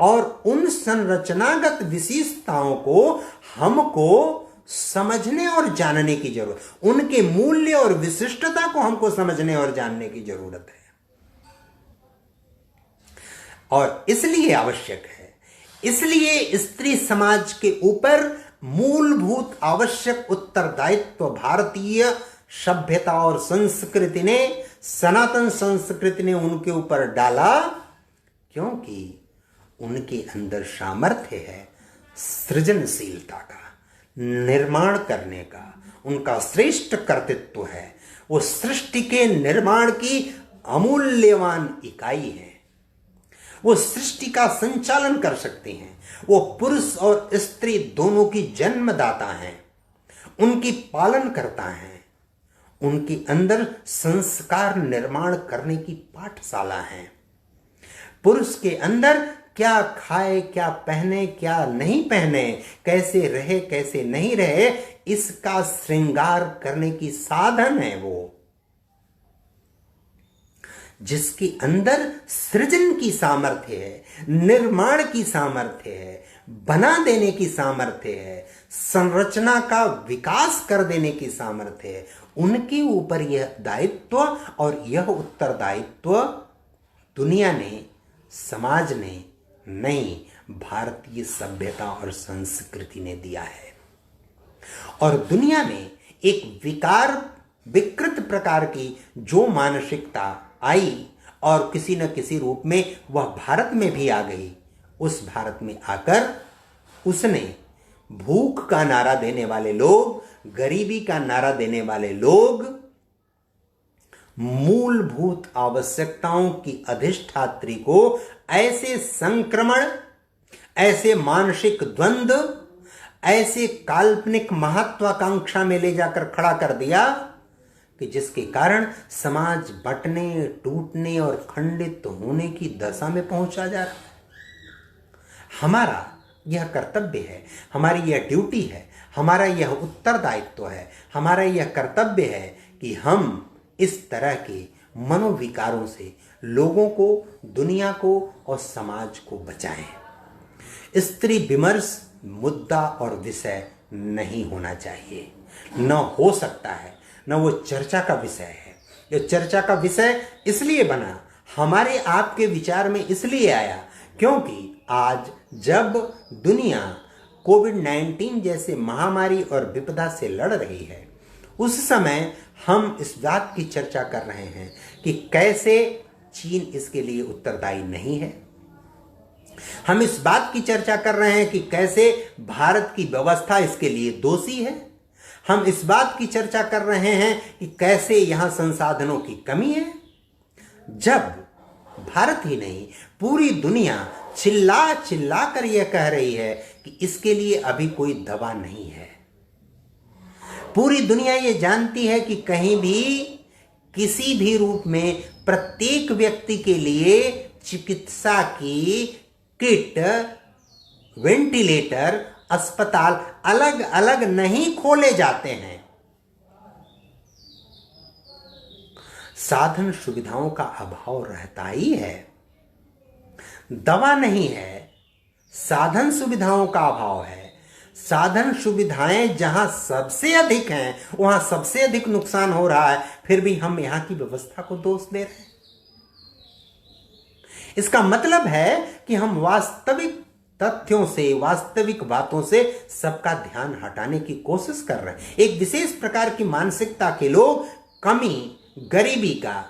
और उन संरचनागत विशेषताओं को हमको समझने और जानने की जरूरत, उनके मूल्य और विशिष्टता को हमको समझने और जानने की जरूरत है। और इसलिए आवश्यक है, इसलिए स्त्री समाज के ऊपर मूलभूत आवश्यक उत्तरदायित्व भारतीय सभ्यता और संस्कृति ने, सनातन संस्कृति ने उनके ऊपर डाला, क्योंकि उनके अंदर सामर्थ्य है सृजनशीलता का, निर्माण करने का। उनका श्रेष्ठ कर्तृत्व है, वो सृष्टि के निर्माण की अमूल्यवान इकाई है। वो सृष्टि का संचालन कर सकते हैं। वो पुरुष और स्त्री दोनों की जन्मदाता हैं, उनकी पालन करता है। उनके अंदर संस्कार निर्माण करने की पाठशाला है। पुरुष के अंदर क्या खाए, क्या पहने, क्या नहीं पहने, कैसे रहे, कैसे नहीं रहे, इसका श्रृंगार करने की साधन है वो। जिसके अंदर सृजन की सामर्थ्य है, निर्माण की सामर्थ्य है, बना देने की सामर्थ्य है, संरचना का विकास कर देने की सामर्थ्य है, उनके ऊपर यह दायित्व और यह उत्तरदायित्व दुनिया ने, समाज ने नहीं, भारतीय सभ्यता और संस्कृति ने दिया है। और दुनिया में एक विकृत प्रकार की जो मानसिकता आई और किसी न किसी रूप में वह भारत में भी आ गई, उस भारत में आकर उसने भूख का नारा देने वाले लोग, गरीबी का नारा देने वाले लोग, मूलभूत आवश्यकताओं की अधिष्ठात्री को ऐसे संक्रमण, ऐसे मानसिक द्वंद्व, ऐसे काल्पनिक महत्वाकांक्षा में ले जाकर खड़ा कर दिया कि जिसके कारण समाज बंटने, टूटने और खंडित होने की दशा में पहुंचा जा रहा है। हमारा यह कर्तव्य है, हमारी यह ड्यूटी है, हमारा यह उत्तरदायित्व है, हमारा यह कर्तव्य है कि हम इस तरह के मनोविकारों से लोगों को, दुनिया को और समाज को बचाएं। स्त्री विमर्श मुद्दा और विषय नहीं होना चाहिए, न हो सकता है, न वो चर्चा का विषय है। ये चर्चा का विषय इसलिए बना, हमारे आपके विचार में इसलिए आया, क्योंकि आज जब दुनिया कोविड-19 जैसे महामारी और विपदा से लड़ रही है, उस समय हम इस बात की चर्चा कर रहे हैं कि कैसे चीन इसके लिए उत्तरदायी नहीं है। हम इस बात की चर्चा कर रहे हैं कि कैसे भारत की व्यवस्था इसके लिए दोषी है। हम इस बात की चर्चा कर रहे हैं कि कैसे यहां संसाधनों की कमी है, जब भारत ही नहीं पूरी दुनिया चिल्ला चिल्ला कर यह कह रही है कि इसके लिए अभी कोई दवा नहीं है। पूरी दुनिया ये जानती है कि कहीं भी किसी भी रूप में प्रत्येक व्यक्ति के लिए चिकित्सा की किट, वेंटिलेटर, अस्पताल अलग अलग नहीं खोले जाते हैं। साधन सुविधाओं का अभाव रहता ही है। दवा नहीं है, साधन सुविधाओं का अभाव है। साधन सुविधाएं जहां सबसे अधिक हैं, वहां सबसे अधिक नुकसान हो रहा है, फिर भी हम यहां की व्यवस्था को दोष दे रहे हैं। इसका मतलब है कि हम वास्तविक तथ्यों से, वास्तविक बातों से सबका ध्यान हटाने की कोशिश कर रहे हैं। एक विशेष प्रकार की मानसिकता के लोग कमी, गरीबी का,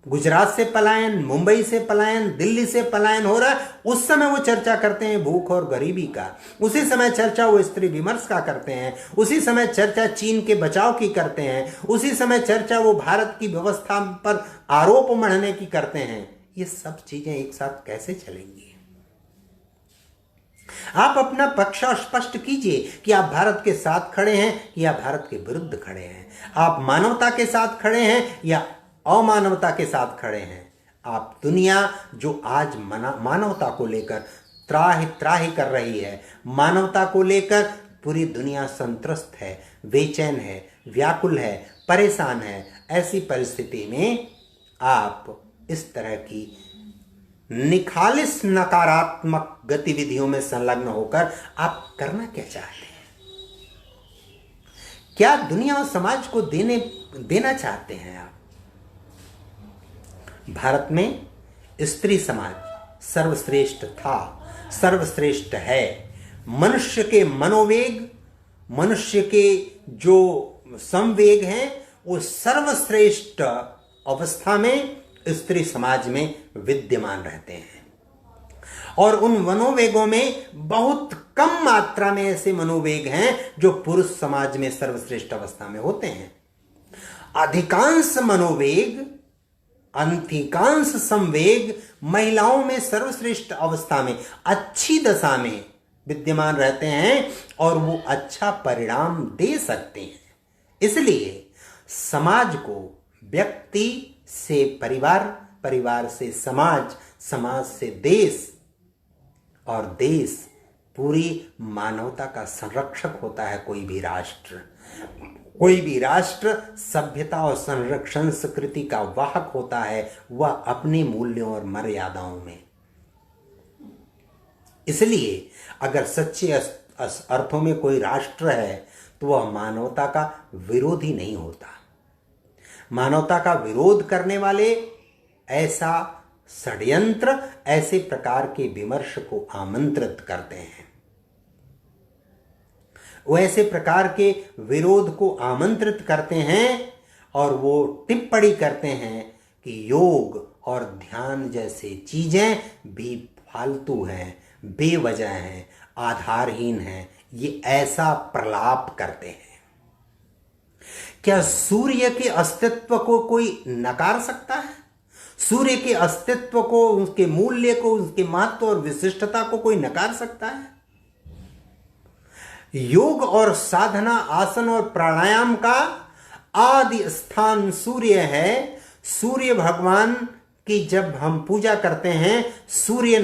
गुजरात से पलायन, मुंबई से पलायन, दिल्ली से पलायन हो रहा है, उस समय वो चर्चा करते हैं भूख और गरीबी का। उसी समय चर्चा वो स्त्री विमर्श का करते हैं, उसी समय चर्चा चीन के बचाव की करते हैं, उसी समय चर्चा वो भारत की व्यवस्था पर आरोप मढ़ने की करते हैं। ये सब चीजें एक साथ कैसे चलेंगी? आप अपना पक्ष स्पष्ट कीजिए कि आप भारत के साथ खड़े हैं कि आप भारत के विरुद्ध खड़े हैं। आप मानवता के साथ खड़े हैं या अमानवता के साथ खड़े हैं। आप दुनिया जो आज मानवता को लेकर त्राहि त्राहि कर रही है, मानवता को लेकर पूरी दुनिया संत्रस्त है, बेचैन है, व्याकुल है, परेशान है। ऐसी परिस्थिति में आप इस तरह की निखालिस नकारात्मक गतिविधियों में संलग्न होकर आप करना क्या चाहते हैं? क्या दुनिया और समाज को देना चाहते हैं आप? भारत में स्त्री समाज सर्वश्रेष्ठ था, सर्वश्रेष्ठ है। मनुष्य के मनोवेग, मनुष्य के जो संवेग हैं, वो सर्वश्रेष्ठ अवस्था में स्त्री समाज में विद्यमान रहते हैं। और उन मनोवेगों में बहुत कम मात्रा में ऐसे मनोवेग हैं जो पुरुष समाज में सर्वश्रेष्ठ अवस्था में होते हैं। अधिकांश मनोवेग, अधिकांश संवेग महिलाओं में सर्वश्रेष्ठ अवस्था में, अच्छी दशा में विद्यमान रहते हैं और वो अच्छा परिणाम दे सकते हैं। इसलिए समाज को व्यक्ति से परिवार, परिवार से समाज, समाज से देश और देश पूरी मानवता का संरक्षक होता है। कोई भी राष्ट्र सभ्यता और संरक्षण संस्कृति का वाहक होता है, वह अपने मूल्यों और मर्यादाओं में। इसलिए अगर सच्चे अर्थों में कोई राष्ट्र है तो वह मानवता का विरोधी नहीं होता। मानवता का विरोध करने वाले ऐसा षड्यंत्र, ऐसे प्रकार के विमर्श को आमंत्रित करते हैं। वो ऐसे प्रकार के विरोध को आमंत्रित करते हैं और वो टिप्पणी करते हैं कि योग और ध्यान जैसे चीजें भी फालतू हैं, बेवजह हैं, आधारहीन हैं। ये ऐसा प्रलाप करते हैं। क्या सूर्य के अस्तित्व को कोई नकार सकता है? सूर्य के अस्तित्व को, उसके मूल्य को, उसके महत्व और विशिष्टता को कोई नकार सकता है? योग और साधना, आसन और प्राणायाम का आदि स्थान सूर्य है। सूर्य भगवान की जब हम पूजा करते हैं, सूर्य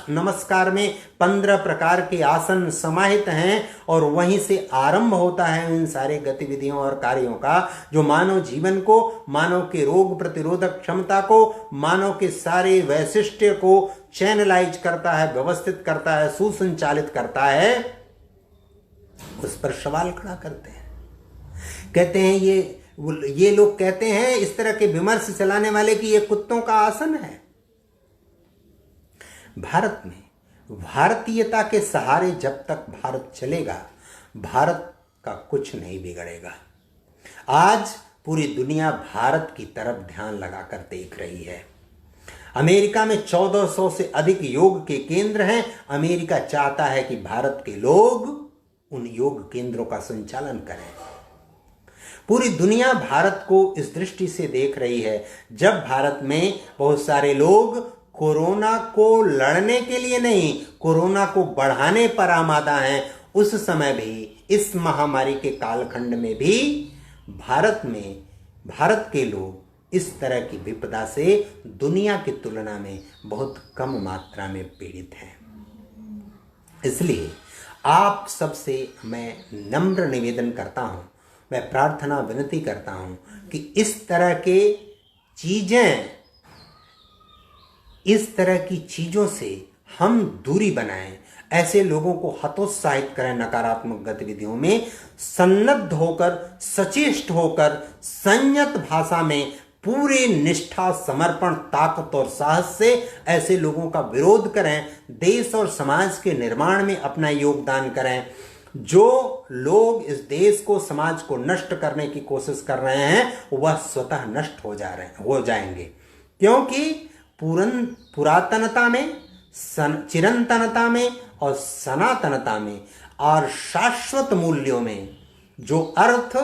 नमस्कार में 15 प्रकार के आसन समाहित हैं और वहीं से आरंभ होता है इन सारे गतिविधियों और कार्यों का, जो मानव जीवन को, मानव के रोग प्रतिरोधक क्षमता को, मानव के सारे वैशिष्ट्य को चैनलाइज करता है, व्यवस्थित करता है, सुसंचालित करता है। उस पर सवाल खड़ा करते हैं। कहते हैं ये लोग कहते हैं, इस तरह के विमर्श चलाने वाले, कि ये कुत्तों का आसन है। भारत में भारतीयता के सहारे जब तक भारत चलेगा, भारत का कुछ नहीं बिगड़ेगा। आज पूरी दुनिया भारत की तरफ ध्यान लगाकर देख रही है। अमेरिका में 1400 से अधिक योग के केंद्र हैं। अमेरिका चाहता है कि भारत के लोग उन योग केंद्रों का संचालन करें। पूरी दुनिया भारत को इस दृष्टि से देख रही है। जब भारत में बहुत सारे लोग कोरोना को लड़ने के लिए नहीं, कोरोना को बढ़ाने पर आमादा हैं, उस समय भी, इस महामारी के कालखंड में भी भारत के लोग इस तरह की विपदा से दुनिया की तुलना में बहुत कम मात्रा में पीड़ित हैं। इसलिए आप सबसे मैं नम्र निवेदन करता हूं, मैं प्रार्थना विनती करता हूं कि इस तरह की चीजों से हम दूरी बनाएं। ऐसे लोगों को हतोत्साहित करें, नकारात्मक गतिविधियों में सन्नद्ध होकर, सचेष्ट होकर, संयत भाषा में पूरे निष्ठा, समर्पण, ताकत और साहस से ऐसे लोगों का विरोध करें, देश और समाज के निर्माण में अपना योगदान करें। जो लोग इस देश को, समाज को नष्ट करने की कोशिश कर रहे हैं वह स्वतः नष्ट हो जाएंगे, क्योंकि पुरातनता में, चिरंतनता में और सनातनता में और शाश्वत मूल्यों में जो अर्थ,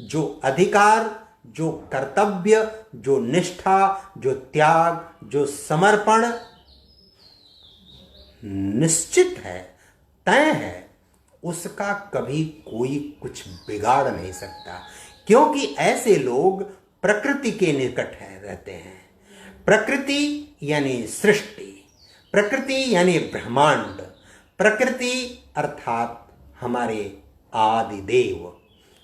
जो अधिकार, जो कर्तव्य, जो निष्ठा, जो त्याग, जो समर्पण निश्चित है, तय है, उसका कभी कोई कुछ बिगाड़ नहीं सकता, क्योंकि ऐसे लोग प्रकृति के निकट रहते हैं। प्रकृति यानी सृष्टि, प्रकृति यानी ब्रह्मांड, प्रकृति अर्थात हमारे आदि देव,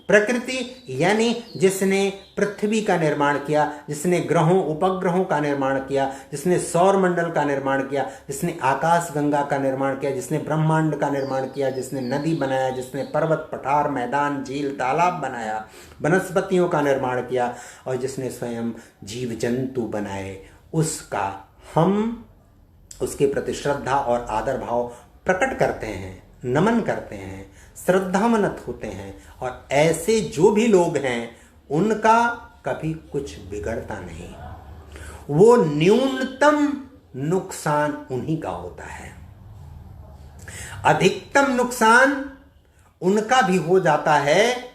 प्रकृति यानी जिसने पृथ्वी का निर्माण किया, जिसने ग्रहों उपग्रहों का निर्माण किया, जिसने सौर मंडल का निर्माण किया, जिसने आकाश गंगा का निर्माण किया, जिसने ब्रह्मांड का निर्माण किया, जिसने नदी बनाया, जिसने पर्वत, पठार, मैदान, झील, तालाब बनाया, वनस्पतियों का निर्माण किया और जिसने स्वयं जीव जंतु बनाए, उसका हम उसके प्रति श्रद्धा और आदर भाव प्रकट करते हैं, नमन करते हैं, श्रद्धावनत होते हैं। और ऐसे जो भी लोग हैं उनका कभी कुछ बिगड़ता नहीं, वो न्यूनतम नुकसान उन्हीं का होता है, अधिकतम नुकसान उनका भी हो जाता है,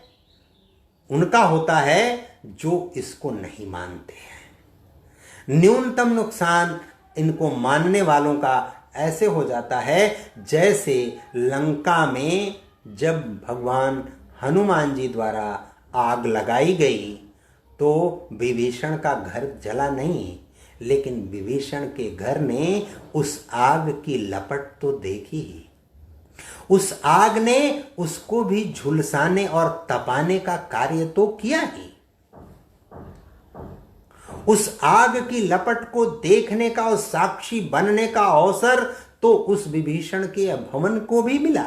उनका होता है जो इसको नहीं मानते हैं। न्यूनतम नुकसान इनको मानने वालों का ऐसे हो जाता है जैसे लंका में जब भगवान हनुमान जी द्वारा आग लगाई गई तो विभीषण का घर जला नहीं, लेकिन विभीषण के घर ने उस आग की लपट तो देखी ही, उस आग ने उसको भी झुलसाने और तपाने का कार्य तो किया ही। उस आग की लपट को देखने का और साक्षी बनने का अवसर तो उस विभीषण के भवन को भी मिला।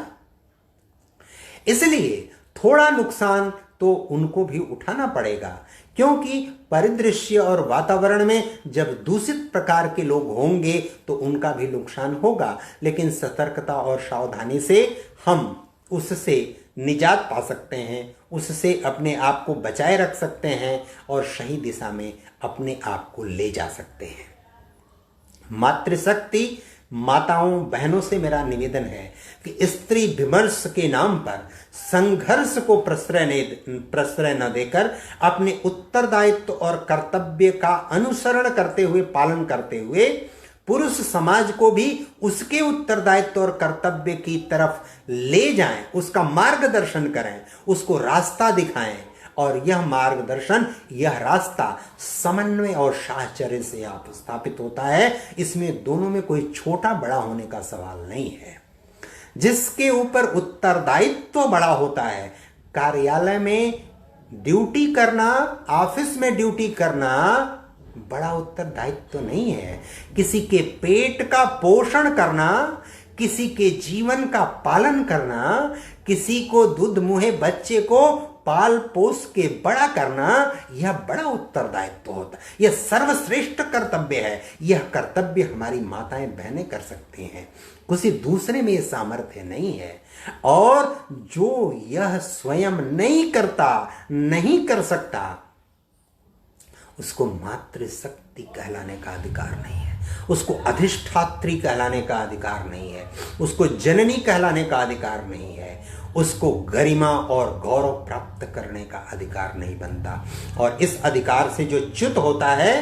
इसलिए थोड़ा नुकसान तो उनको भी उठाना पड़ेगा, क्योंकि परिदृश्य और वातावरण में जब दूषित प्रकार के लोग होंगे तो उनका भी नुकसान होगा, लेकिन सतर्कता और सावधानी से हम उससे निजात पा सकते हैं, उससे अपने आप को बचाए रख सकते हैं और सही दिशा में अपने आप को ले जा सकते हैं। मातृशक्ति माताओं बहनों से मेरा निवेदन है कि स्त्री विमर्श के नाम पर संघर्ष को प्रश्रय न देकर अपने उत्तरदायित्व और कर्तव्य का अनुसरण करते हुए, पालन करते हुए पुरुष समाज को भी उसके उत्तरदायित्व और कर्तव्य की तरफ ले जाएं, उसका मार्गदर्शन करें, उसको रास्ता दिखाएं। और यह मार्गदर्शन, यह रास्ता समन्वय और साहचर्य से आप स्थापित होता है। इसमें दोनों में कोई छोटा बड़ा होने का सवाल नहीं है। जिसके ऊपर उत्तरदायित्व बड़ा होता है, कार्यालय में ड्यूटी करना, ऑफिस में ड्यूटी करना बड़ा उत्तरदायित्व नहीं है। किसी के पेट का पोषण करना, किसी के जीवन का पालन करना, किसी को दूध मुहे बच्चे को पाल पोस के बड़ा करना, यह बड़ा उत्तरदायित्व होता है। यह सर्वश्रेष्ठ कर्तव्य है। यह कर्तव्य हमारी माताएं बहनें कर सकती हैं, किसी दूसरे में यह सामर्थ्य नहीं है। और जो यह स्वयं नहीं करता, नहीं कर सकता, उसको मातृशक्ति कहलाने का अधिकार नहीं है, उसको अधिष्ठात्री कहलाने का अधिकार नहीं है, उसको जननी कहलाने का अधिकार नहीं है, उसको गरिमा और गौरव प्राप्त करने का अधिकार नहीं बनता। और इस अधिकार से जो च्युत होता है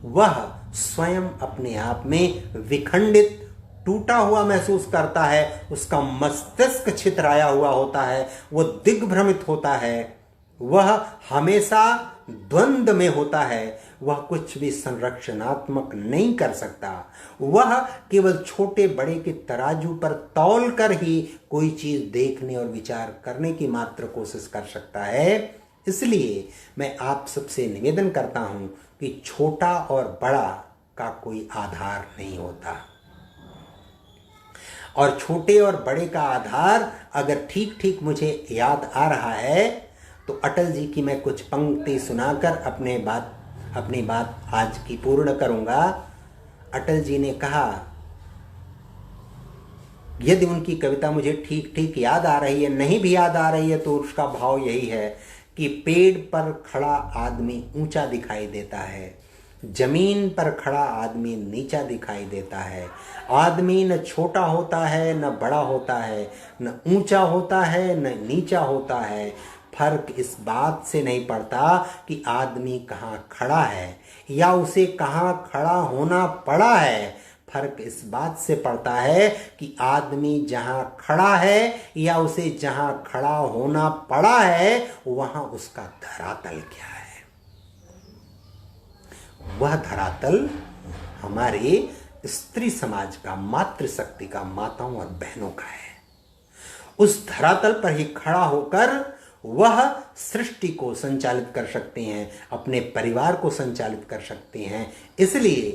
वह स्वयं अपने आप में विखंडित, टूटा हुआ महसूस करता है, उसका मस्तिष्क छितराया हुआ होता है, वो दिग्भ्रमित होता है, वह हमेशा द्वंद्व में होता है, वह कुछ भी संरक्षणात्मक नहीं कर सकता। वह केवल छोटे बड़े के तराजू पर तौल कर ही कोई चीज देखने और विचार करने की मात्र कोशिश कर सकता है। इसलिए मैं आप सबसे निवेदन करता हूं कि छोटा और बड़ा का कोई आधार नहीं होता, और छोटे और बड़े का आधार अगर ठीक ठीक मुझे याद आ रहा है तो अटल जी की मैं कुछ पंक्ति सुनाकर अपने बात अपनी बात आज की पूर्ण करूंगा। अटल जी ने कहा, यदि उनकी कविता मुझे ठीक ठीक याद आ रही है, नहीं भी याद आ रही है, तो उसका भाव यही है कि पेड़ पर खड़ा आदमी ऊंचा दिखाई देता है, जमीन पर खड़ा आदमी नीचा दिखाई देता है। आदमी न छोटा होता है न बड़ा होता है, न ऊंचा होता है न नीचा होता है। फर्क इस बात से नहीं पड़ता कि आदमी कहाँ खड़ा है या उसे कहाँ खड़ा होना पड़ा है। फर्क इस बात से पड़ता है कि आदमी जहां खड़ा है या उसे जहां खड़ा होना पड़ा है, वहां उसका धरातल क्या है। वह धरातल हमारे स्त्री समाज का, मातृशक्ति का, माताओं और बहनों का है। उस धरातल पर ही खड़ा होकर वह सृष्टि को संचालित कर सकते हैं, अपने परिवार को संचालित कर सकते हैं। इसलिए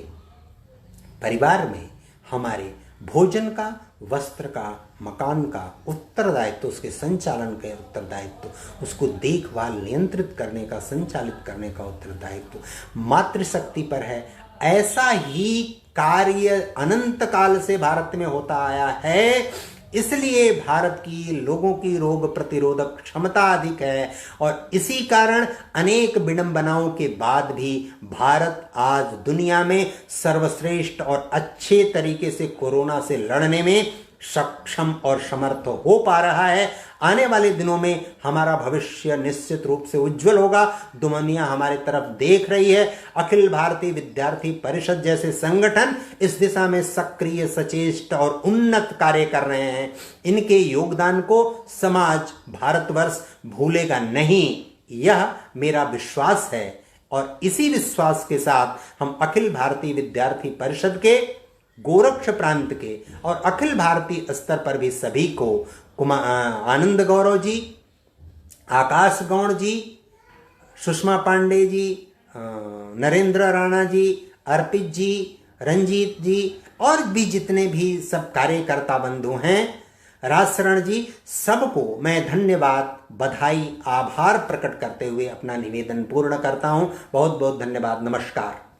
परिवार में हमारे भोजन का, वस्त्र का, मकान का उत्तरदायित्व, उसके संचालन का उत्तरदायित्व, उसको देखभाल, नियंत्रित करने का, संचालित करने का उत्तरदायित्व मातृशक्ति पर है। ऐसा ही कार्य अनंत काल से भारत में होता आया है। इसलिए भारत की लोगों की रोग प्रतिरोधक क्षमता अधिक है और इसी कारण अनेक विडंबनाओं के बाद भी भारत आज दुनिया में सर्वश्रेष्ठ और अच्छे तरीके से कोरोना से लड़ने में सक्षम और समर्थ हो पा रहा है। आने वाले दिनों में हमारा भविष्य निश्चित रूप से उज्जवल होगा। दुनिया हमारे तरफ देख रही है। अखिल भारतीय विद्यार्थी परिषद जैसे संगठन इस दिशा में सक्रिय, सचेष्ट और उन्नत कार्य कर रहे हैं। इनके योगदान को समाज, भारतवर्ष भूलेगा नहीं, यह मेरा विश्वास है। और इसी विश्वास के साथ हम अखिल भारतीय विद्यार्थी परिषद के, गोरक्ष प्रांत के और अखिल भारतीय स्तर पर भी सभी को आनंद गौरव जी, आकाश गौड़ जी, सुषमा पांडे जी, नरेंद्र राणा जी, अर्पित जी, रंजीत जी और भी जितने भी सब कार्यकर्ता बंधु हैं, राजशरण जी, सबको मैं धन्यवाद, बधाई, आभार प्रकट करते हुए अपना निवेदन पूर्ण करता हूं। बहुत बहुत धन्यवाद। नमस्कार।